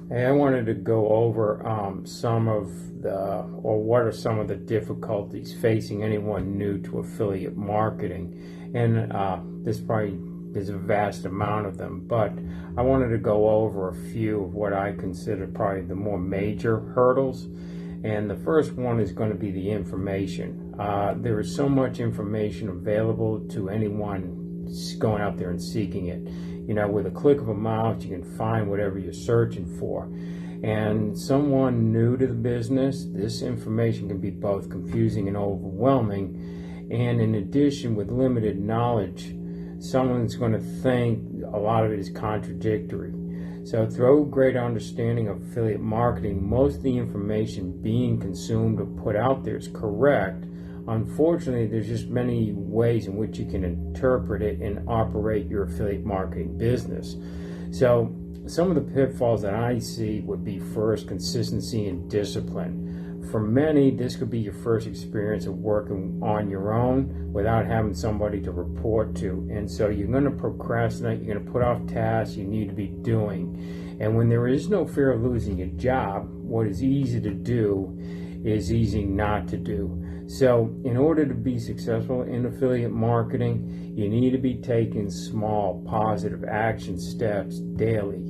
Hey, I wanted to go over what are some of the difficulties facing anyone new to affiliate marketing. And this probably is a vast amount of them, but I wanted to go over a few of what I consider probably the more major hurdles. And the first one is going to be the information. There is so much information available to anyone going out there and seeking it. You know, with a click of a mouse, you can find whatever you're searching for. And someone new to the business, this information can be both confusing and overwhelming. And in addition, with limited knowledge, someone's going to think a lot of it is contradictory. So through greater understanding of affiliate marketing, most of the information being consumed or put out there is correct. Unfortunately, there's just many ways in which you can interpret it and operate your affiliate marketing business. So some of the pitfalls that I see would be, first, consistency and discipline. For many, this could be your first experience of working on your own without having somebody to report to. And so you're going to procrastinate, you're going to put off tasks you need to be doing. And when there is no fear of losing your job, what is easy to do is easy not to do. So in order to be successful in affiliate marketing, you need to be taking small positive action steps daily.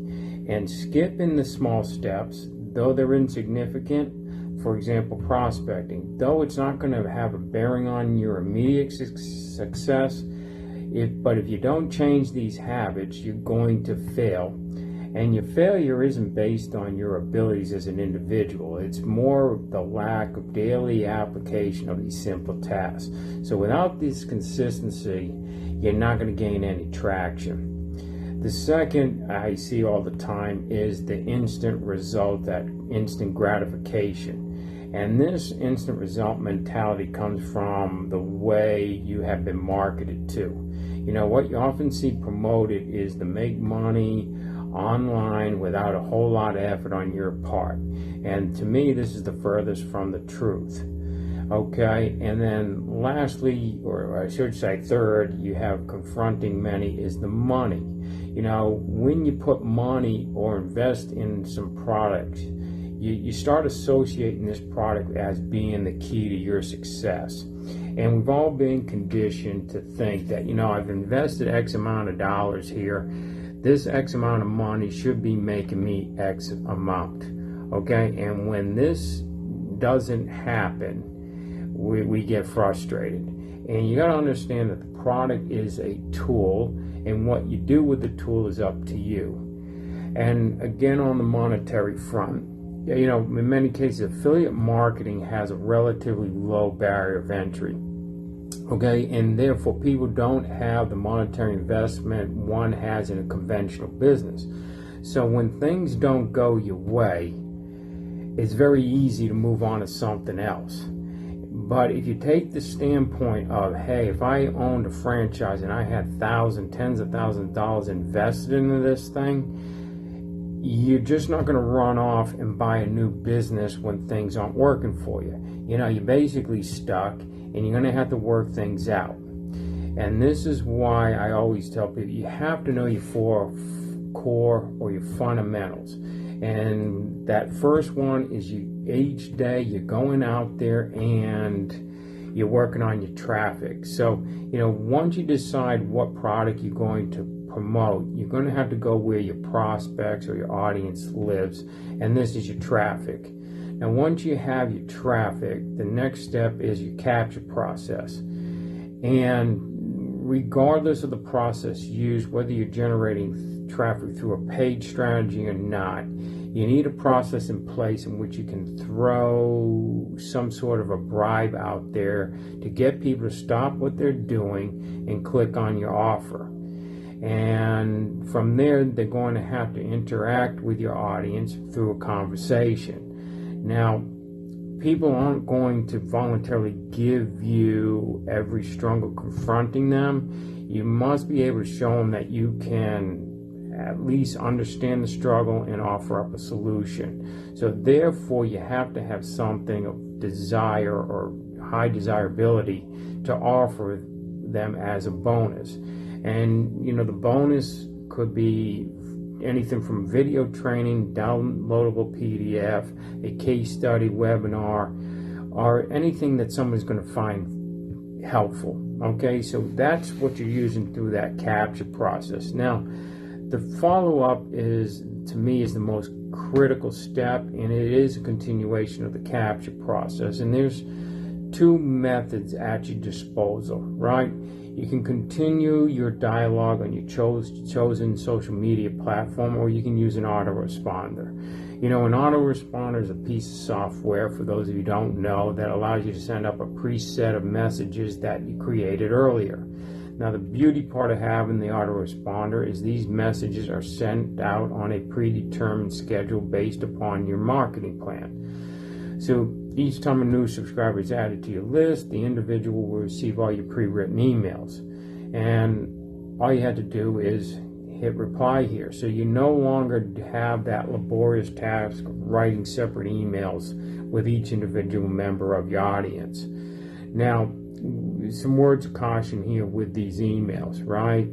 And skipping the small steps, though they're insignificant, for example, prospecting, though it's not going to have a bearing on your immediate success, but if you don't change these habits, you're going to fail. And your failure isn't based on your abilities as an individual. It's more the lack of daily application of these simple tasks. So without this consistency, you're not going to gain any traction. The second I see all the time is the instant result, that instant gratification. And this instant result mentality comes from the way you have been marketed to. You know, what you often see promoted is to make money online without a whole lot of effort on your part. And to me, this is the furthest from the truth. Okay, and then lastly, or I should say third, you have confronting many is the money. You know, when you put money or invest in some products, you start associating this product as being the key to your success. And we've all been conditioned to think that, you know, I've invested X amount of dollars here. This X amount of money should be making me X amount. Okay, and when this doesn't happen, we get frustrated. And you got to understand that the product is a tool, and what you do with the tool is up to you. And again, on the monetary front, you know, in many cases, affiliate marketing has a relatively low barrier of entry. Okay, and therefore people don't have the monetary investment one has in a conventional business. So when things don't go your way, it's very easy to move on to something else. But if you take the standpoint of, hey, if I owned a franchise and I had tens of thousands of dollars invested into this thing, you're just not going to run off and buy a new business when things aren't working for you. You know, you're basically stuck, and you're going to have to work things out. And this is why I always tell people you have to know your four core or your fundamentals. And that first one is each day you're going out there and you're working on your traffic. So, you know, once you decide what product you're going to promote, you're going to have to go where your prospects or your audience lives, and this is your traffic. Now, once you have your traffic, the next step is your capture process. And regardless of the process used, whether you're generating traffic through a paid strategy or not, you need a process in place in which you can throw some sort of a bribe out there to get people to stop what they're doing and click on your offer. And from there, they're going to have to interact with your audience through a conversation. Now, people aren't going to voluntarily give you every struggle confronting them. You must be able to show them that you can at least understand the struggle and offer up a solution. So therefore, you have to have something of desire or high desirability to offer them as a bonus. And, you know, the bonus could be anything from video training, downloadable PDF, a case study webinar, or anything that someone's going to find helpful. Okay, so that's what you're using through that capture process. Now, the follow-up is, to me, is the most critical step, and it is a continuation of the capture process. And there's two methods at your disposal, right? You can continue your dialogue on your chosen social media platform, or you can use an autoresponder. You know, an autoresponder is a piece of software, for those of you who don't know, that allows you to send up a preset of messages that you created earlier. Now, the beauty part of having the autoresponder is these messages are sent out on a predetermined schedule based upon your marketing plan. So each time a new subscriber is added to your list, the individual will receive all your pre-written emails. And all you had to do is hit reply here. So you no longer have that laborious task of writing separate emails with each individual member of your audience. Now, some words of caution here with these emails, right?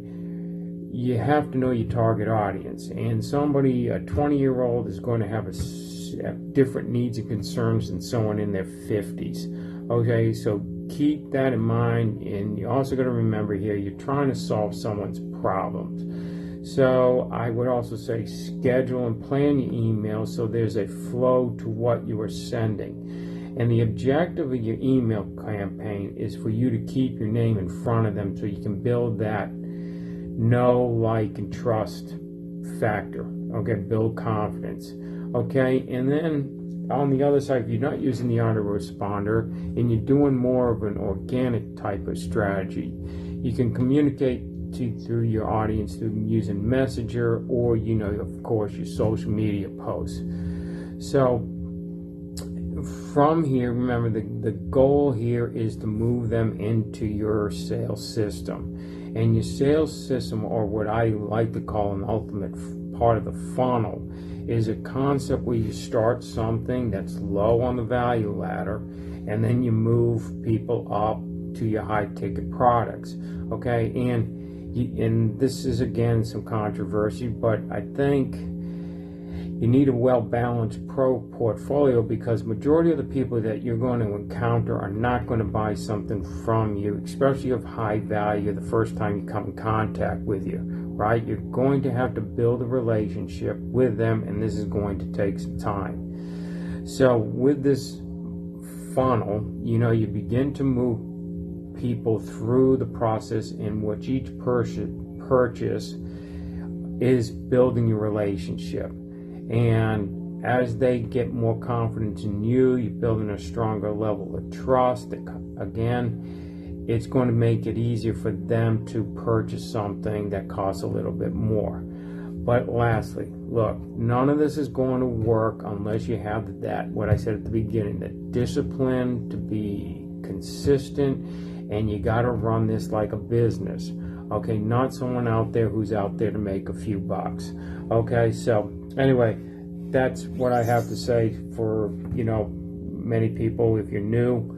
You have to know your target audience. And somebody, a 20-year-old, is going to have different needs and concerns than someone in their 50s. Okay, so keep that in mind, and you're also going to remember here, you're trying to solve someone's problems. So I would also say schedule and plan your emails so there's a flow to what you are sending. And the objective of your email campaign is for you to keep your name in front of them so you can build that know, like, and trust factor. Okay, build confidence. Okay, and then on the other side, if you're not using the autoresponder and you're doing more of an organic type of strategy, you can communicate through your audience through using Messenger, or, you know, of course, your social media posts. So from here, remember, the goal here is to move them into your sales system. And your sales system, or what I like to call an ultimate part of the funnel, is a concept where you start something that's low on the value ladder, and then you move people up to your high-ticket products. Okay, and this is, again, some controversy, but I think you need a well-balanced portfolio, because majority of the people that you're going to encounter are not going to buy something from you, especially of high value, the first time you come in contact with you, right? You're going to have to build a relationship with them, and this is going to take some time. So with this funnel, you know, you begin to move people through the process in which each purchase is building your relationship. And as they get more confidence in you, you're building a stronger level of trust. Again, it's going to make it easier for them to purchase something that costs a little bit more. But lastly, look, none of this is going to work unless you have that, what I said at the beginning, the discipline to be consistent, and you got to run this like a business. Okay, not someone out there who's out there to make a few bucks. Okay, so anyway, that's what I have to say for, you know, many people. If you're new,